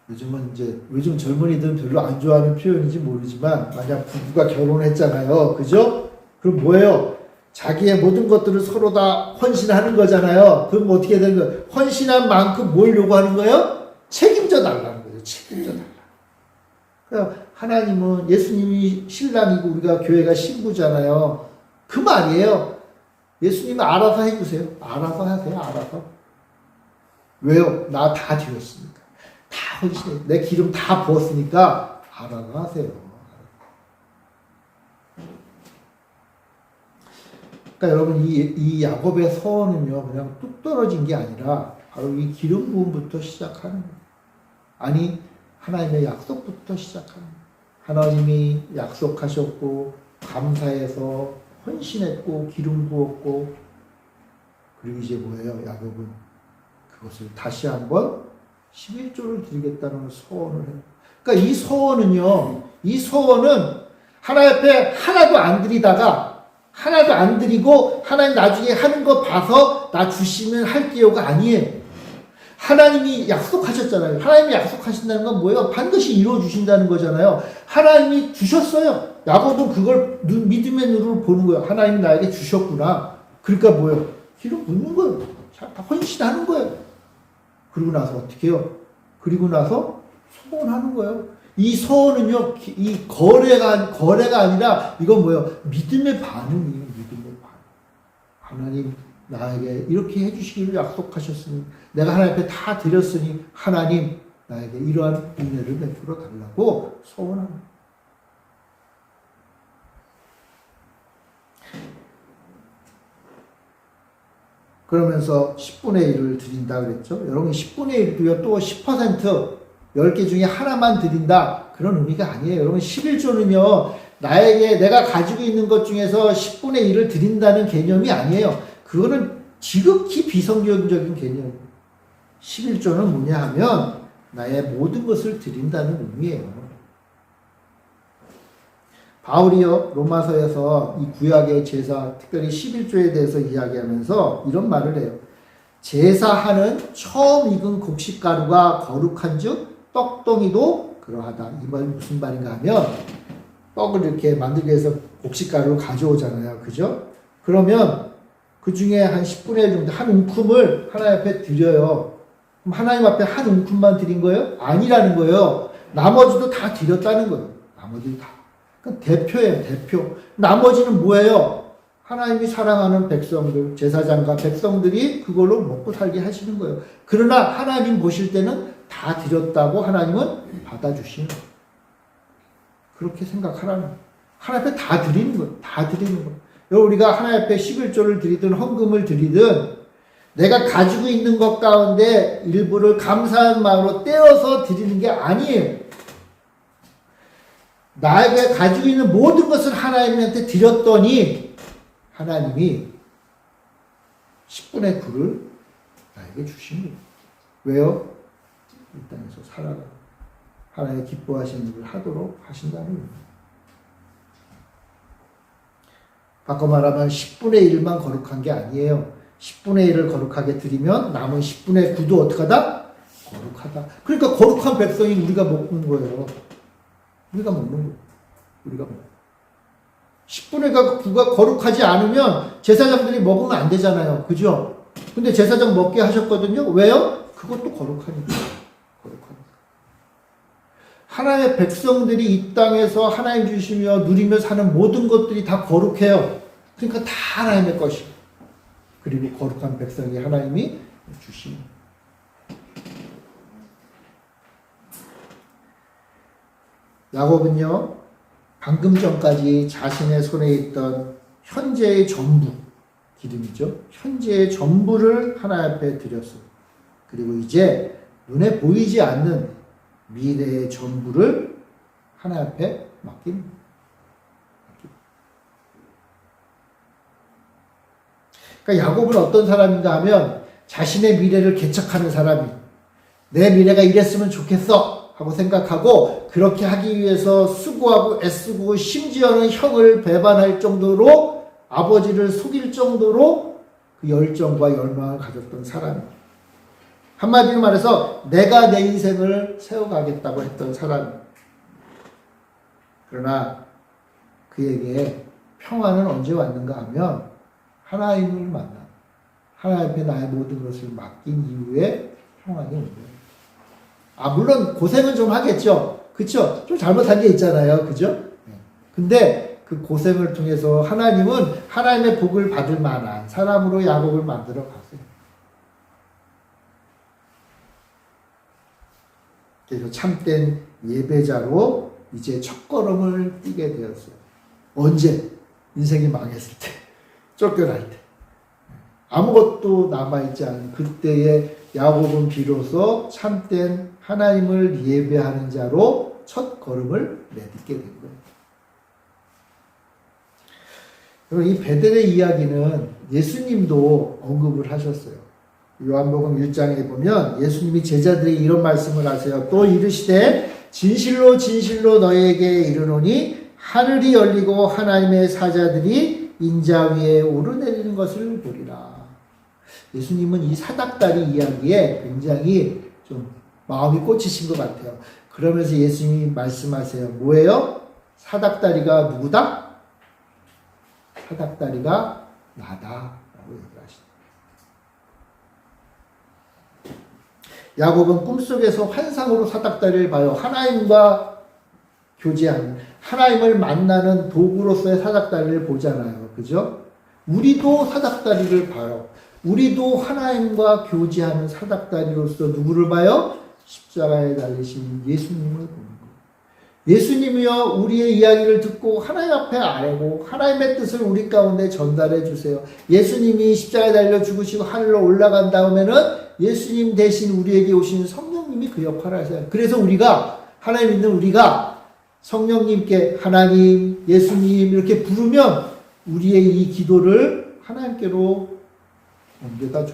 주세요. 요즘 젊은이들은 별로 안 좋아하는 표현인지 모르지만, 만약 부부가 결혼했잖아요. 그죠? 그럼 뭐예요? 자기의 모든 것들을 서로 다 헌신하는 거잖아요. 그럼 어떻게 되는 거예요? 헌신한 만큼 뭘 요구하는 거예요? 책임져 달라는 거죠. 책임져 달라. 그러니까 하나님은, 예수님이 신랑이고 우리가 교회가 신부잖아요. 그 말이에요. 예수님은 알아서 해주세요. 알아서 하세요. 알아서. 왜요? 나 다 드렸으니까. 다 헌신해. 내 기름 다 부었으니까 알아서 하세요. 그러니까 여러분 이 야곱의 소원은요 그냥 뚝 떨어진 게 아니라 바로 이 기름 부음부터 시작하는 거예요. 아니 하나님의 약속부터 시작하는 거예요. 하나님이 약속하셨고 감사해서 헌신했고 기름 부었고 그리고 이제 뭐예요? 야곱은 그것을 다시 한번 11조를 드리겠다는 소원을 해요. 그러니까 이 소원은 하나님 앞에 하나도 안 드리다가 하나도 안 드리고 하나님 나중에 하는 거 봐서 나 주시면 할게요가 아니에요. 하나님이 약속하셨잖아요. 하나님이 약속하신다는 건 뭐예요? 반드시 이루어 주신다는 거잖아요. 하나님이 주셨어요. 야곱은 그걸 믿음의 눈으로 보는 거예요. 하나님이 나에게 주셨구나. 그러니까 뭐예요? 기름 붓는 거예요. 헌신하는 거예요. 그리고 나서 어떻게 해요? 그리고 나서 소원하는 거예요. 이 소원은요, 이 거래가 아니라 이건 뭐예요? 믿음의 반응이에요. 믿음의 반응. 하나님 나에게 이렇게 해주시기를 약속하셨으니 내가 하나님 앞에 다 드렸으니 하나님 나에게 이러한 은혜를 베풀어 달라고 소원하는 거예요. 그러면서 10분의 1을 드린다 그랬죠. 여러분 10분의 1도요 또 10% 10개 중에 하나만 드린다 그런 의미가 아니에요. 여러분 11조는요 내가 가지고 있는 것 중에서 10분의 1을 드린다는 개념이 아니에요. 그거는 지극히 비성경적인 개념이에요. 11조는 뭐냐 하면 나의 모든 것을 드린다는 의미예요. 바울이요 로마서에서 이 구약의 제사 특별히 11조에 대해서 이야기하면서 이런 말을 해요. 제사하는 처음 익은 곡식가루가 거룩한즉 떡덩이도 그러하다. 이 말 무슨 말인가 하면 떡을 이렇게 만들기 위해서 곡식가루를 가져오잖아요. 그죠? 그러면 그 중에 한 10분의 1 정도 한 움큼을 하나님 앞에 드려요. 그럼 하나님 앞에 한 움큼만 드린 거예요? 아니라는 거예요. 나머지도 다 드렸다는 거예요. 나머지도 다. 그러니까 대표예요, 대표. 나머지는 뭐예요? 하나님이 사랑하는 백성들, 제사장과 백성들이 그걸로 먹고 살게 하시는 거예요. 그러나 하나님 보실 때는 다 드렸다고 하나님은 받아주시는 거예요. 그렇게 생각하라는 거예요. 하나님 앞에 다 드리는 거예요. 다 드리는 거예요. 여러분 우리가 하나님 앞에 11조를 드리든 헌금을 드리든 내가 가지고 있는 것 가운데 일부를 감사한 마음으로 떼어서 드리는 게 아니에요. 나에게 가지고 있는 모든 것을 하나님한테 드렸더니 하나님이 10분의 9를 나에게 주신 거예요. 왜요? 이 땅에서 살아가 하나님 기뻐하시는 일을 하도록 하신다는 거예요. 바꿔 말하면 10분의 1만 거룩한 게 아니에요. 10분의 1을 거룩하게 드리면 남은 10분의 9도 어떻게 하다? 거룩하다. 그러니까 거룩한 백성이 우리가 먹는 거예요. 우리가 먹는 거예요. 우리가 먹는 거예요. 10분의 9가 거룩하지 않으면 제사장들이 먹으면 안 되잖아요. 그죠? 근데 제사장 먹게 하셨거든요. 왜요? 그것도 거룩하니까. 거룩하니까. 하나님의 백성들이 이 땅에서 하나님 주시며 누리며 사는 모든 것들이 다 거룩해요. 그러니까 다 하나님의 것이고. 그리고 거룩한 백성이 하나님이 주시는 야곱은요, 방금 전까지 자신의 손에 있던 현재의 전부, 기름이죠. 현재의 전부를 하나님 앞에 드렸어요. 그리고 이제 눈에 보이지 않는 미래의 전부를 하나님 앞에 맡깁니다. 그러니까 야곱은 어떤 사람인가 하면 자신의 미래를 개척하는 사람이 내 미래가 이랬으면 좋겠어 하고 생각하고 그렇게 하기 위해서 수고하고 애쓰고 심지어는 형을 배반할 정도로 아버지를 속일 정도로 그 열정과 열망을 가졌던 사람입니다. 한마디로 말해서 내가 내 인생을 세워가겠다고 했던 사람입니다. 그러나 그에게 평안은 언제 왔는가 하면 하나님을 만나 하나님 앞에 나의 모든 것을 맡긴 이후에 평안이 온 거예요. 물론 고생은 좀 하겠죠. 그쵸? 좀 잘못한 게 있잖아요. 그죠? 근데 그 고생을 통해서 하나님은 하나님의 복을 받을 만한 사람으로 야곱을 만들어 가세요. 그래서 참된 예배자로 이제 첫걸음을 띄게 되었어요. 언제? 인생이 망했을 때. 쫓겨날 때. 아무것도 남아있지 않은 그때에 야곱은 비로소 참된 하나님을 예배하는 자로 첫 걸음을 내딛게 된 거예요. 그리고 이 베델의 이야기는 예수님도 언급을 하셨어요. 요한복음 1장에 보면 예수님이 제자들이 이런 말씀을 하세요. 또 이르시되 진실로 진실로 너희에게 이르노니 하늘이 열리고 하나님의 사자들이 인자 위에 오르내리는 것을 보리라. 예수님은 이 사닥다리 이야기에 굉장히 좀 마음이 꽂히신 것 같아요. 그러면서 예수님이 말씀하세요. 뭐예요? 사닥다리가 누구다? 사닥다리가 나다 라고 얘기하십니다. 야곱은 꿈속에서 환상으로 사닥다리를 봐요. 하나님과 교제하는, 하나님을 만나는 도구로서의 사닥다리를 보잖아요. 그죠? 우리도 사닥다리를 봐요. 우리도 하나님과 교제하는 사닥다리로서 누구를 봐요? 십자가에 달리신 예수님을 보는 거예요. 예수님이여 우리의 이야기를 듣고 하나님 앞에 아뢰고 하나님의 뜻을 우리 가운데 전달해 주세요. 예수님이 십자가에 달려 죽으시고 하늘로 올라간 다음에는 예수님 대신 우리에게 오신 성령님이 그 역할을 하세요. 그래서 우리가, 하나님 믿는 우리가 성령님께 하나님, 예수님 이렇게 부르면 우리의 이 기도를 하나님께로 옮겨다 줘.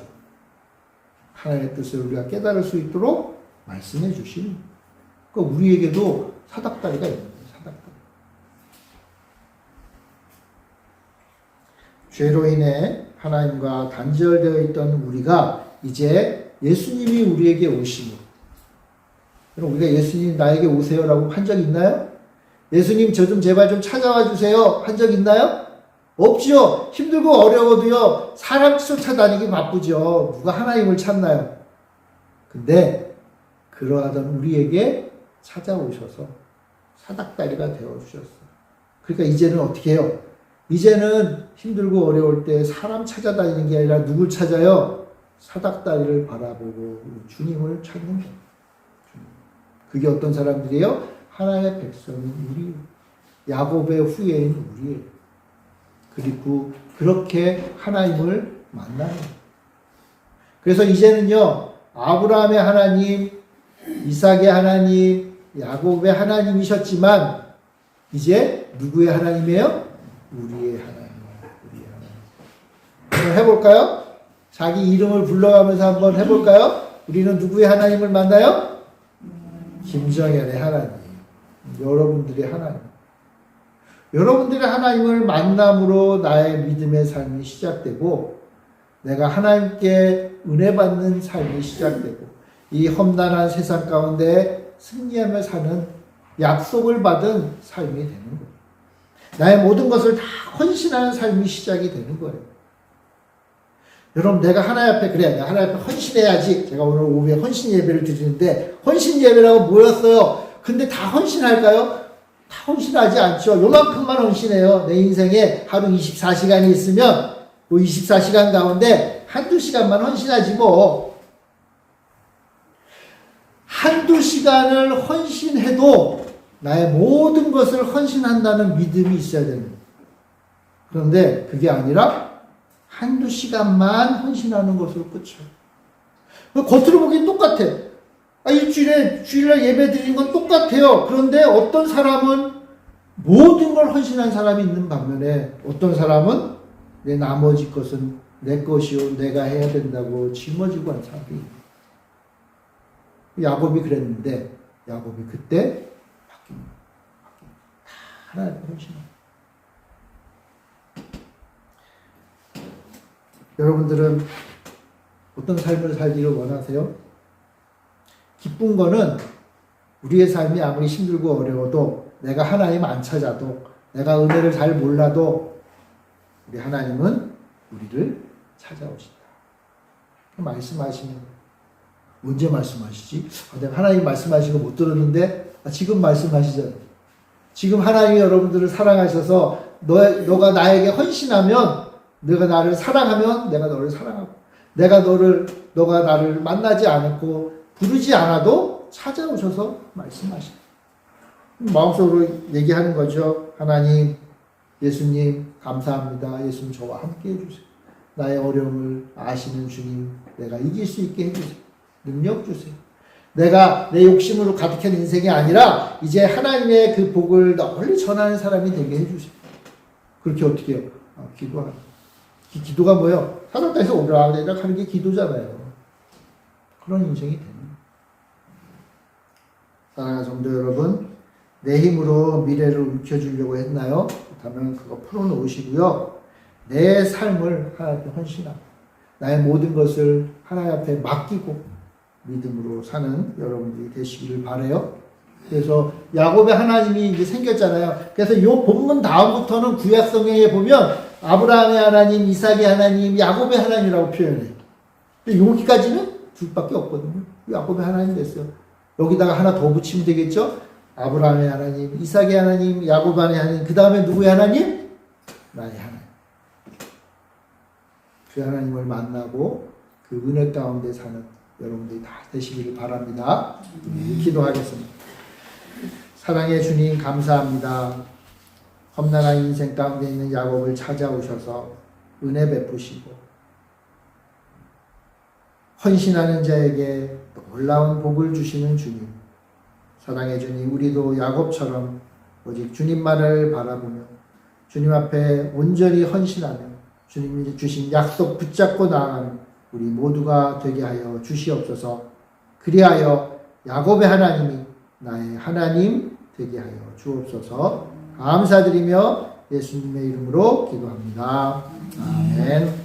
하나님의 뜻을 우리가 깨달을 수 있도록 말씀해 주시는. 그러니까 우리에게도 사닥다리가 있는 거예요. 사닥다리. 죄로 인해 하나님과 단절되어 있던 우리가 이제 예수님이 우리에게 오시고, 그럼 우리가 예수님 나에게 오세요라고 한 적 있나요? 예수님 저 좀 제발 좀 찾아와 주세요 한 적 있나요? 없죠. 힘들고 어려워도요, 사람 쫓아다니기 바쁘죠. 누가 하나님을 찾나요? 근데 그러하던 우리에게 찾아오셔서 사닥다리가 되어주셨어요. 그러니까 이제는 어떻게 해요? 이제는 힘들고 어려울 때 사람 찾아다니는 게 아니라 누굴 찾아요? 사닥다리를 바라보고 주님을 찾는 거예요. 그게 어떤 사람들이에요? 하나님의 백성인 우리, 야곱의 후예인 우리예요. 그리고 그렇게 하나님을 만나는 거예요. 그래서 이제는요, 아브라함의 하나님, 이삭의 하나님, 야곱의 하나님이셨지만 이제 누구의 하나님이에요? 우리의 하나님이에요. 우리의 하나님. 한번 해볼까요? 자기 이름을 불러가면서 한번 해볼까요? 우리는 누구의 하나님을 만나요? 김정현의 하나님. 여러분들의 하나님. 여러분들의 하나님을 만남으로 나의 믿음의 삶이 시작되고 내가 하나님께 은혜 받는 삶이 시작되고 이 험난한 세상 가운데 승리하며 사는 약속을 받은 삶이 되는 거예요. 나의 모든 것을 다 헌신하는 삶이 시작이 되는 거예요. 여러분, 내가 하나님 앞에, 그래, 내가 하나님 앞에 헌신해야지. 제가 오늘 오후에 헌신 예배를 드리는데 헌신 예배라고 모였어요. 근데 다 헌신할까요? 다 헌신하지 않죠. 요만큼만 헌신해요. 내 인생에 하루 24시간이 있으면 그 24시간 가운데 한두 시간만 헌신하지 뭐. 한두 시간을 헌신해도 나의 모든 것을 헌신한다는 믿음이 있어야 됩니다. 그런데 그게 아니라 한두 시간만 헌신하는 것으로 끝이에요. 겉으로 보기엔 똑같아. 일주일에 주일날 예배 드리는 건 똑같아요. 그런데 어떤 사람은 모든 걸 헌신한 사람이 있는 반면에 어떤 사람은 내 나머지 것은 내 것이요 내가 해야 된다고 짊어지고 한 사람이 있어요. 야곱이 그랬는데 야곱이 그때 바뀝니다. 다 하나님 헌신합니다. 여러분들은 어떤 삶을 살기를 원하세요? 기쁜 거는 우리의 삶이 아무리 힘들고 어려워도 내가 하나님 안 찾아도 내가 은혜를 잘 몰라도 우리 하나님은 우리를 찾아오신다. 말씀하시는 언제 말씀하시지? 내가 하나님 말씀하시는 거 못 들었는데 지금 말씀하시잖아요. 지금 하나님이 여러분들을 사랑하셔서 너가 나에게 헌신하면 내가 나를 사랑하면 내가 너를 사랑하고 너가 나를 만나지 않고 부르지 않아도 찾아오셔서 말씀하시고 마음속으로 얘기하는 거죠. 하나님, 예수님 감사합니다. 예수님 저와 함께 해주세요. 나의 어려움을 아시는 주님, 내가 이길 수 있게 해주세요. 능력 주세요. 내가 내 욕심으로 가득한 인생이 아니라 이제 하나님의 그 복을 널리 전하는 사람이 되게 해주세요. 그렇게 어떻게 해요? 기도하는. 기도가 뭐예요? 사단에서 오라내락 하는 게 기도잖아요. 그런 인생이 되는 거예요. 사랑하는 성도 여러분, 내 힘으로 미래를 움켜쥐려고 했나요? 그렇다면 그거 풀어놓으시고요. 내 삶을 하나님께 헌신하고 나의 모든 것을 하나님 앞에 맡기고 믿음으로 사는 여러분들이 되시기를 바라요. 그래서 야곱의 하나님이 이제 생겼잖아요. 그래서 이 본문 다음부터는 구약 성경에 보면 아브라함의 하나님, 이삭의 하나님, 야곱의 하나님이라고 표현해요. 근데 여기까지는 둘밖에 없거든요. 야곱의 하나님 됐어요. 여기다가 하나 더 붙이면 되겠죠? 아브라함의 하나님, 이삭의 하나님, 야곱의 하나님, 그 다음에 누구의 하나님? 나의 하나님. 그 하나님을 만나고 그 은혜 가운데 사는 여러분들이 다 되시기를 바랍니다. 기도하겠습니다. 사랑의 주님 감사합니다. 험난한 인생 가운데 있는 야곱을 찾아오셔서 은혜 베푸시고 헌신하는 자에게 놀라운 복을 주시는 주님. 사랑의 주님, 우리도 야곱처럼 오직 주님 말을 바라보며 주님 앞에 온전히 헌신하며 주님이 주신 약속 붙잡고 나아가는 우리 모두가 되게 하여 주시옵소서. 그리하여 야곱의 하나님이 나의 하나님 되게 하여 주옵소서. 감사드리며 예수님의 이름으로 기도합니다. 아멘.